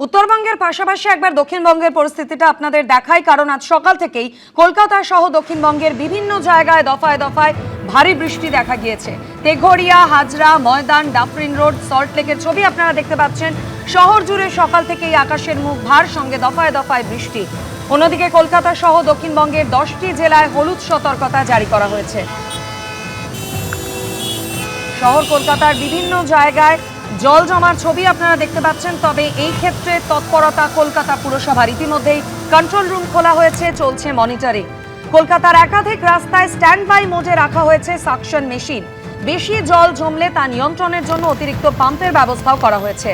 উত্তরবঙ্গের পাশাপাশি একবার দক্ষিণবঙ্গের পরিস্থিতিটা আপনাদের দেখাই, কারণ আজ সকাল থেকেই কলকাতা সহ দক্ষিণবঙ্গের বিভিন্ন জায়গায় দফায় দফায় ভারী বৃষ্টি দেখা গিয়েছে। তেঘরিয়া, হাজরা, ময়দান, ডাফরিন রোড, সল্টলেকের ছবি আপনারা দেখতে পাচ্ছেন। শহর জুড়ে সকাল থেকেই আকাশের মুখ ভার, সঙ্গে দফায় দফায় বৃষ্টি। অন্যদিকে কলকাতা সহ দক্ষিণবঙ্গের 10টি জেলায় হলুদ সতর্কতা জারি করা হয়েছে। শহর কলকাতার বিভিন্ন জায়গায় জল জমার ছবি আপনারা দেখতে পাচ্ছেন। তবে এই ক্ষেত্রে তৎপরতা কলকাতা পুরসভার। ইতিমধ্যেই কন্ট্রোল রুম খোলা হয়েছে, চলছে মনিটরিং। কলকাতার একাধিক রাস্তায় স্ট্যান্ড বাই মোডে রাখা হয়েছে সাকশন মেশিন। বেশি জল জমলে তা নিয়ন্ত্রণের জন্য অতিরিক্ত পাম্পের ব্যবস্থাও করা হয়েছে।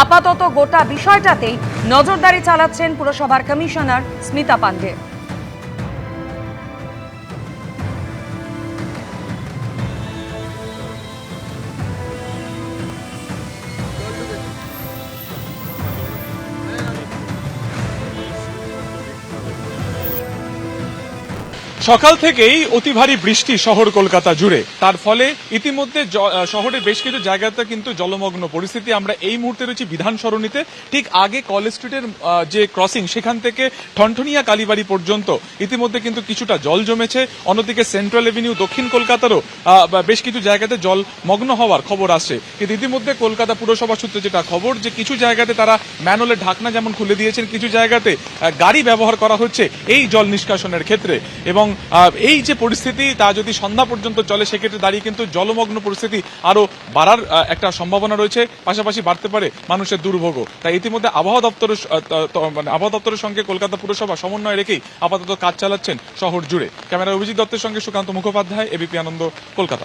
আপাতত গোটা বিষয়টাতেই নজরদারি চালাচ্ছেন পুরসভার কমিশনার স্মিতা পান্ডে। সকাল থেকেই অতি ভারী বৃষ্টি শহর কলকাতা জুড়ে, তার ফলে ইতিমধ্যে শহরের বেশ কিছু জায়গাতে কিন্তু জলমগ্ন পরিস্থিতি। আমরা এই মুহূর্তে রয়েছি বিধান সরণিতে, ঠিক আগে কলেজ স্ট্রিটের যে ক্রসিং সেখান থেকে ঠনঠনিয়া কালীবাড়ি পর্যন্ত ইতিমধ্যে কিন্তু কিছুটা জল জমেছে। অন্যদিকে সেন্ট্রাল এভিনিউ দক্ষিণ কলকাতারও বেশ কিছু জায়গাতে জল মগ্ন হওয়ার খবর আসছে। কিন্তু ইতিমধ্যে কলকাতা পুরসভা সূত্রে যেটা খবর, যে কিছু জায়গাতে তারা ম্যানহোলের ঢাকনা যেমন খুলে দিয়েছেন, কিছু জায়গাতে গাড়ি ব্যবহার করা হচ্ছে এই জল নিষ্কাশনের ক্ষেত্রে। এবং এই যে পরিস্থিতি তা যদি সন্ধ্যা পর্যন্ত চলে, সেক্ষেত্রে দাঁড়িয়ে কিন্তু জলমগ্ন পরিস্থিতি আরো বাড়ার একটা সম্ভাবনা রয়েছে, পাশাপাশি বাড়তে পারে মানুষের দুর্ভোগও। তাই ইতিমধ্যে আবহাওয়া দপ্তরের সঙ্গে কলকাতা পুরসভা সমন্বয় রেখেই আপাতত কাজ চালাচ্ছেন শহর জুড়ে। ক্যামেরা অভিজিৎ দত্তের সঙ্গে সুকান্ত মুখোপাধ্যায়, এবিপি আনন্দ, কলকাতা।